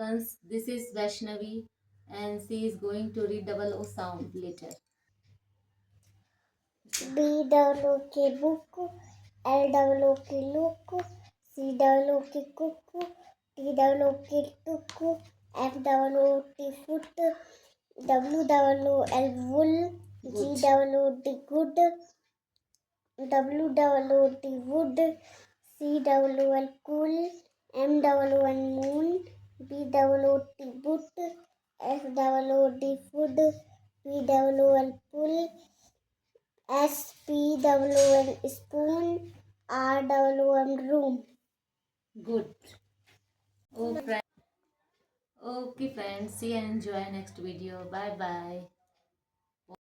Once this is Vaishnavi and she is going to read double O sound later. B double O K book, L double O K look, C double O K cook, T double O K took, F double O T foot, W double O L wool, Good. G double O T good, W double O T wood, C double O L cool, M double O N moon, B double O T boot, F double O D food, P double O L pull, S P double O N spoon, R double O M room. Good. Oh, friend. Okay, friends. See you and enjoy next video. Bye bye.